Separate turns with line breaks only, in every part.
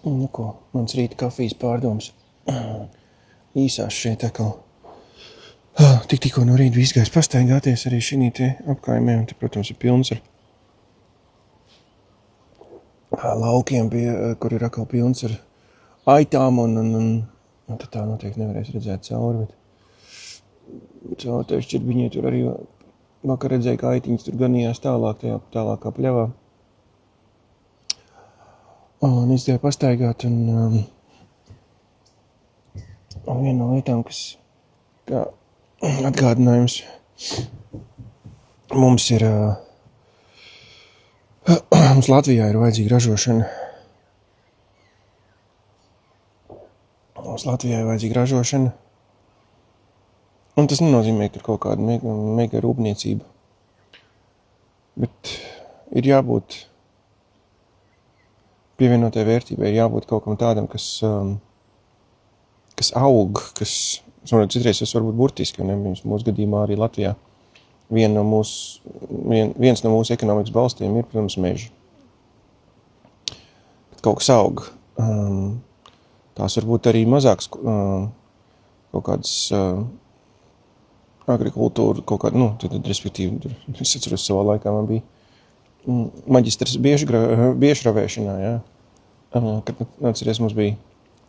Nu ko, mans rīta kafijas pārdoms īsās šeit atkal. Tikko no rīta izgājis pastaigāties arī šī te apkaimē, un te, protams, ir pilns ar laukiem, kur ir atkal pilns ar aitām, un tad tā noteikti nevarēs redzēt cauri, bet caur tev šķirbiņie tur arī vakar redzēja, ka aitiņas tur ganījās tālākā pļavā. Un izgāju pastaigāt, un viena no lietām, kas kā atgādinājums mums ir, mums Latvijā ir vajadzīga ražošana. Un tas nenozīmē, ka ir kaut kāda mega rūpniecība. Bet ir jābūt pievienotai vērtībai, ir jābūt kaut kam tādam, kas aug, citreiz tas var būt burtiski, un mūsu gadījumā arī Latvijā. Viens no mūsu ekonomikas balstiem ir, protams, meži. Bet kaut kas aug. Tās var būt arī mazāks kaut kādas agrikultūra, kaut kāda, tad respektīvi, es atceros savā laikā man bija maģistrs biežravēšanā, jā. Kad, atceries, mums bija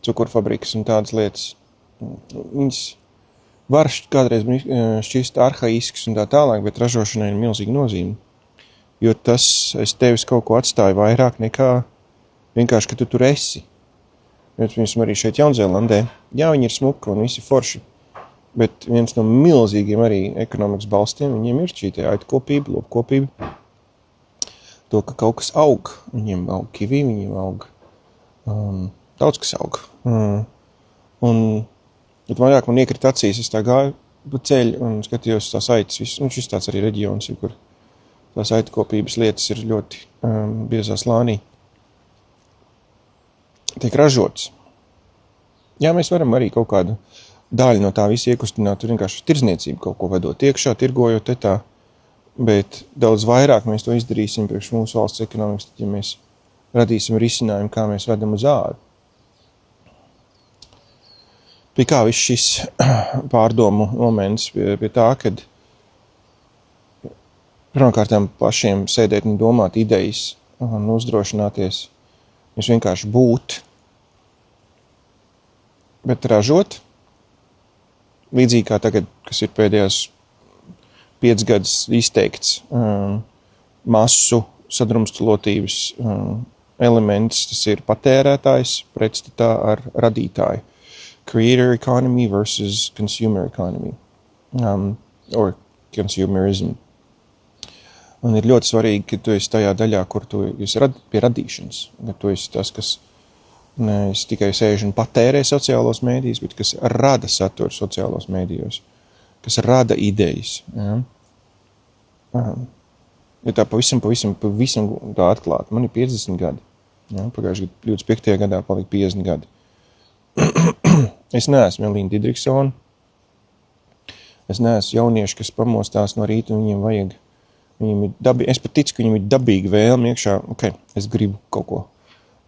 cukurfabrikas un tādas lietas. Viņas var kādreiz šķist arhaisks un tā tālāk, bet ražošanai ir milzīga nozīme. Jo tas es tevis kaut ko atstāju vairāk nekā vienkārši, ka tu tur esi. Piemēram, arī šeit Jaunzēlandē, jā, viņi ir smuki un visi forši, bet viens no milzīgiem arī ekonomikas balstiem, viņiem ir šī aitkopība, lopkopība. To, ka kaut kas aug. Viņiem aug kivī, viņiem aug daudz kas aug. Bet vairāk man iekrita acīs, es tā gāju pa ceļu un skatījos tās aitas. Šis tāds arī reģions, kur tās aitkopības lietas ir ļoti biezā slānī. Tiek ražots. Jā, mēs varam arī kaut kādu daļu no tā visa iekustināt, tur vienkārši tirdzniecību kaut ko vedot iekšā, tirgojot tā, bet daudz vairāk mēs to izdarīsim priekš mūsu valsts ekonomikas, ja mēs radīsim risinājumu, kā mēs vedam uz āru. Pie kā viss šis pārdomu moments pie tā, kad pirmkārtām pašiem sēdēt un domāt idejas un uzdrošināties, jūs vienkārši būt, bet ražot, līdzīgi kā tagad, kas ir pēdējās 5 gadus izteikts masu sadrumstalotības elements, tas ir patērētājs pretstatā ar radītāju. Creator economy versus consumer economy, or consumerism. Un ir ļoti svarīgi, ka tu esi tajā daļā, kur tu esi pie radīšanas, ka tu esi tas, kas nevis tikai sēž un patērē sociālos mēdījus, bet kas rada saturu sociālos mēdījos, kas rada idejas. Ja? Ja tā pavisam tā atklāt. Man ir 50 gadi. Ja? Pagājuši 25. gadā palika 50 gadi. Es neesmu Elīna Didriksona. Es neesmu jaunieši, kas pamostās no rīta un viņiem vajag. Es pat ticu, ka viņiem ir dabīga vēlme iekšā. Es gribu kaut ko.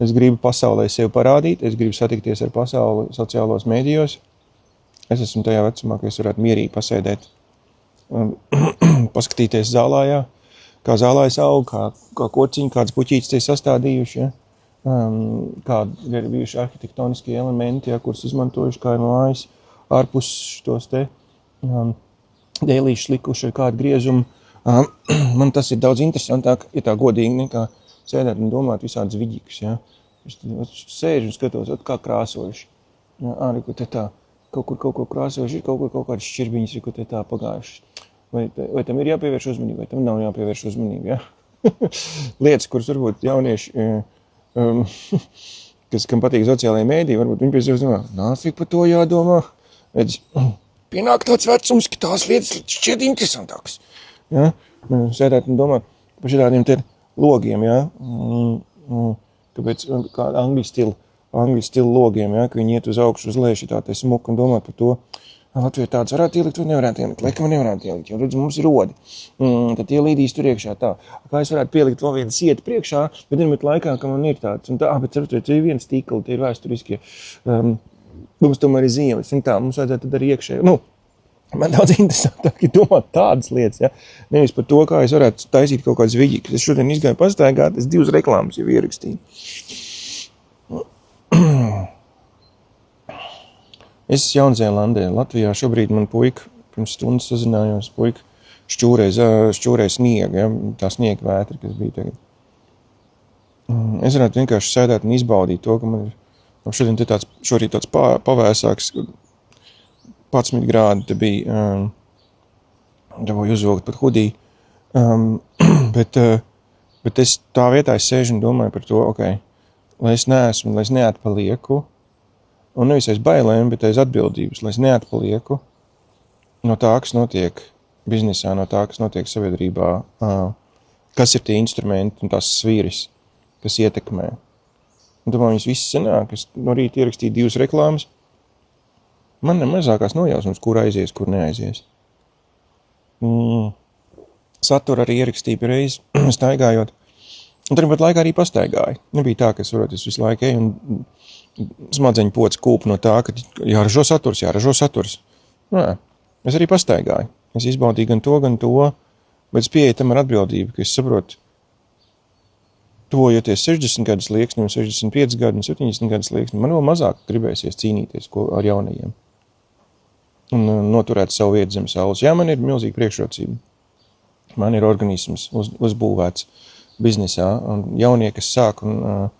Es gribu pasaulē sevi parādīt. Es gribu satikties ar pasauli sociālos mēdījos. Es esmu tajā vecumā, ka es varētu mierīgi pasēdēt. Paskatīties zālājā. Kā zālājs aug, kā kociņi, kādas puķītes te sastādījuši. Ja? Kādi ir bijuši arhitektoniskie elementi, ja, kurus izmantojuši kā mājas, ārpus tos te dēlīšus likuši ar kādu griezumu. Man tas ir daudz interesantāk, ja tā godīgi, nekā sēdēt un domāt visādas viģikas. Ja. Es sēžu un skatos, kā krāsojuši. Ja, arī, te tā, kaut kur krāsojuši, ir kaut kādas šķirbiņas, ir, te tā pagājušas. Vai tam ir jāpievērš uzmanība, vai tam nav jāpievērš uzmanība. Ja. Lietas, kuras varbūt jaunieši... kam patīk sociālajie mēdī, varbūt viņi pie sevis domā, nāfik par to jādomā. Pienāk tāds vecums, ka tās lietas šķiet interesantākas. Ja? Sēdēt un domāt par šādiem te logiem, ja? Kāpēc kā angļu stilu logiem, ja? Ka viņi iet uz augšu, uz leju šitā te smuku un domāt par to, Latvijā tāds varētu ielikt, vai nevarētu ielikt. Laikam nevarētu ielikt, jo redz, mums ir rodi. Tad tie līdīs tur iekšā tā. Kā es varētu pielikt vēl vienu sieti priekšā, bet vienmēr laikā, ka man ir tāds. Un tā, bet tur ir viens tīkli, tie ir vēsturiskie. Mums tomēr ir ziemas. Un tā, mums vajadzētu tad arī iekšēji. Nu, man daudz interesantāk ir domāt tādas lietas, ja. Nevis par to, kā es varētu taisīt kaut kādas viģikas. Es šodien izgāju pastaigāt, es 2 reklāmas jau ierakstīju. Es esmu Jaunzēlandē. Latvijā šobrīd man puika, pirms stundas sazinājos, puika šķūrē sniegu, ja, tā sniega vētra, kas bija tagad. Es varētu vienkārši sēdēt un izbaudīt to, ka man ir šodien šorīt tāds pavēsāks, 11 grādi, te bija, dabūju uzvilkt pat hudī, bet es tā vietā es sēžu un domāju par to, lai es neatpalieku, un nevis aiz bailēm, bet aiz atbildības, lai es neatpalieku no tā, kas notiek biznesā, no tā, kas notiek sabiedrībā, kas ir tie instrumenti un tās svīris, kas ietekmē. Un domāju, viņas viss sanāk, es no rīta ierakstīju 2 reklāmas, man nemazākās nojausmas, kur aizies, kur neaizies. Saturu arī ierakstīju reiz, staigājot, un tur pat laikā arī pastaigāju. Nebija tā, ka es visu laiku eju un smadzeņu pods kūp no tā, ka jāražo saturs. Nē, es arī pastaigāju. Es izbaudīju gan to, bet es pieeju tam ar atbildību, ka es saprotu, tuvojoties 60 gadus slieksnim, 65 gadu un 70 gadus slieksnim, man vēl mazāk gribēsies cīnīties ar jaunajiem un noturēt savu vietu zem saules. Jā, man ir milzīga priekšrocība. Man ir organisms uzbūvēts biznesā, un jaunie, kas sāk un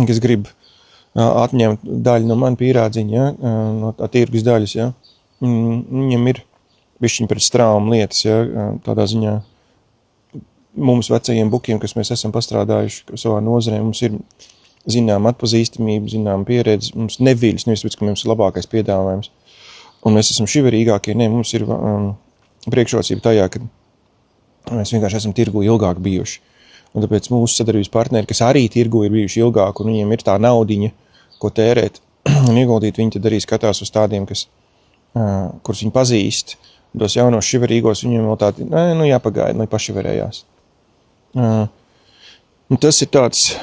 kas grib atņemt daļu no man pierādziņa, ja, no tirgus daļas, ja. Viņam ir bišķiņ pret straumu lietas, ja, tādā ziņā mums vecajiem bukiem, kas mēs esam pastrādājuši savā nozarē, mums ir zinām atpazīstamība, zinām pieredze, mums neviļas, nevis pēc, ka mums ir labākais piedāvājums. Un mēs esam šiverīgākie, mums ir priekšrocība tajā, ka mēs vienkārši esam tirgu ilgāk bijuši. Un tāpēc mūsu sadarbības partneri, kas arī tirgu ir bijuši ilgāk, un viņiem ir tā naudiņa, ko tērēt un ieguldīt, viņi tad arī skatās uz tādiem, kurus viņi pazīst. Tos jaunos šiverīgos viņiem vēl tādi, jāpagaida, lai pašiverējās. Un tas ir tāds,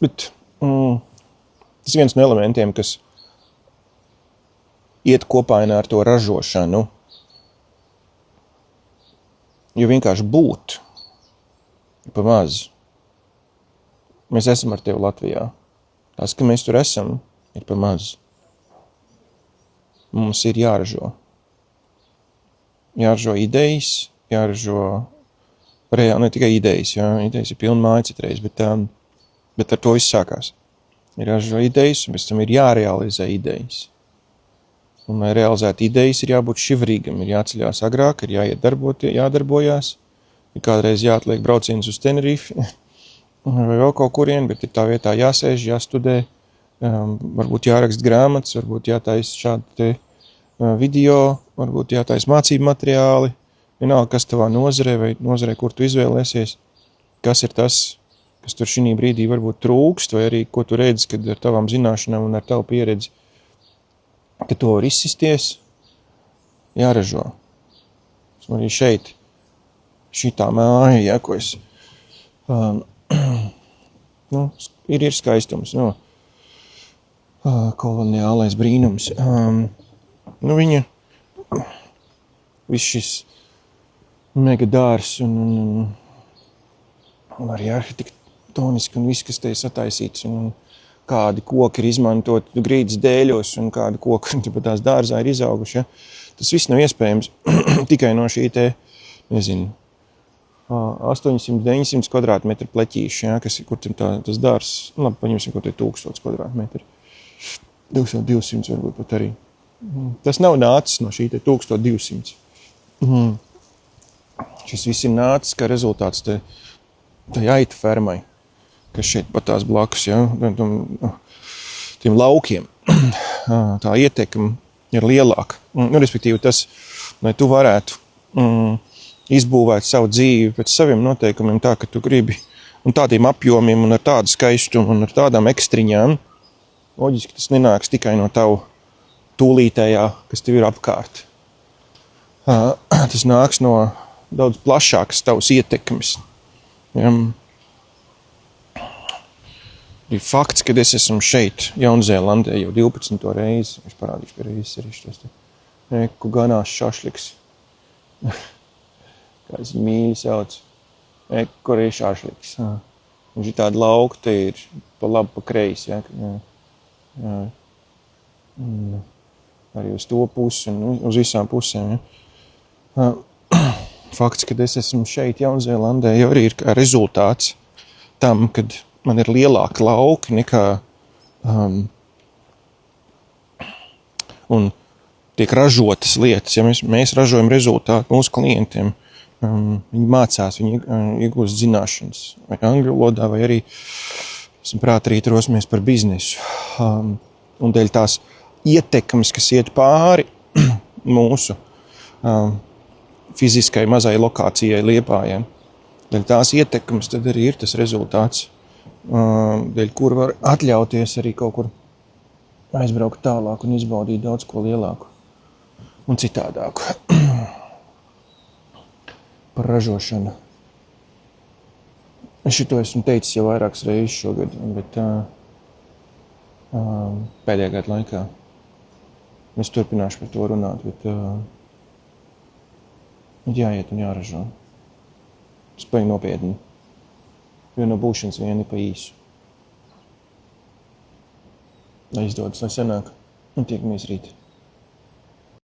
bet tas viens no elementiem, kas iet kopainā ar to ražošanu, jo vienkārši būt ir pa maz. Mēs esam ar tevi Latvijā. Tas, ka mēs tur esam, ir pa maz. Mums ir jāražo. Jāražo idejas, jāražo reāli, ne tikai idejas, jā, idejas ir pilna māja citreiz, bet ar to viss sākās. Ir jāražo idejas, un pēc tam ir jārealizē idejas. Un, lai realizētu idejas, ir jābūt šivrīgam, ir jāceļās agrāk, ir jādarbojās, ir kādreiz jāatliek brauciens uz Tenerifi, vai vēl kaut kurien, bet ir tā vietā jāsēž, jāstudē, varbūt jārakst grāmatas, varbūt jātais šādi te video, varbūt jātais mācību materiāli, vienalga, kas tavā nozarē vai nozarē, kur tu izvēlēsies, kas ir tas, kas tur šī brīdī varbūt trūkst, vai arī ko tu redzi, kad ar tavām zināšanām un ar tavu pieredzi, ka to var izsisties, jāražo. Arī šeit, šitā māja, ja, ko es, ir skaistums, koloniālais brīnums. Viņa, viss šis megadārs un arī arhitektoniski un viss, kas te ir sataisīts un kādi koki ir izmantoti grīdas dēļos un kādi koki tās dārzā ir izauguši. Ja? Tas viss nav iespējams tikai no šī te, 800-900 kvadrātmetru pleķīši, ja? Kur tas dārs, labi, paņemsim kaut 1000 kvadrātmetru. 200 varbūt pat arī. Tas nav nācis no šī te 1200. Šis viss ir nācis kā rezultāts tai aitu fermai, kas šeit pat tās blakus, ja, tiem laukiem. Tā ietekme ir lielāka. Respektīvi tas, lai tu varētu izbūvēt savu dzīvi pēc saviem noteikumiem tā, ka tu gribi, un tādiem apjomiem, un ar tādu skaistumu, un ar tādām ekstriņām, loģiski tas nenāks tikai no tavu tūlītējā, kas tev ir apkārt. Tas nāks no daudz plašākas tavas ietekmes. Ja? Ir fakts, kad es esmu šeit, Jaunzēlandē, jau 12. reizi. Es parādīšu, ka reizes arī šos te. Ku ganās šašliks. Kā es viņu mīļi sauc. Kur ir šašliks. Un šī tāda lauka te ir pa labi, pa kreisi. Ja? Arī uz to pusi un uz visām pusēm. Ja? Fakts, kad es esmu šeit, Jaunzēlandē, jau arī ir kā rezultāts tam, kad man ir lielāki lauki nekā un tiek ražotas lietas. Ja mēs ražojam rezultātu mūsu klientiem, viņi mācās, viņi iegūst zināšanas vai angļu valodā, vai arī, prāt, arī trosimies par biznesu. Un dēļ tās ietekmes, kas iet pāri mūsu fiziskai mazai lokācijai Liepājai, dēļ tās ietekmes tad arī ir tas rezultāts, dēļ kur var atļauties arī kaut kur aizbraukt tālāk un izbaudīt daudz ko lielāku un citādāku. Par ražošanu. Es šito esmu teicis jau vairākas reizes šogad, bet pēdējā gada laikā es turpināšu par to runāt, bet jāiet un jāražo. Spēj nopietni. Jo no būšanas vieni pa īsu. Lai izdodas, lai sanāk. Un tiekamies rīt.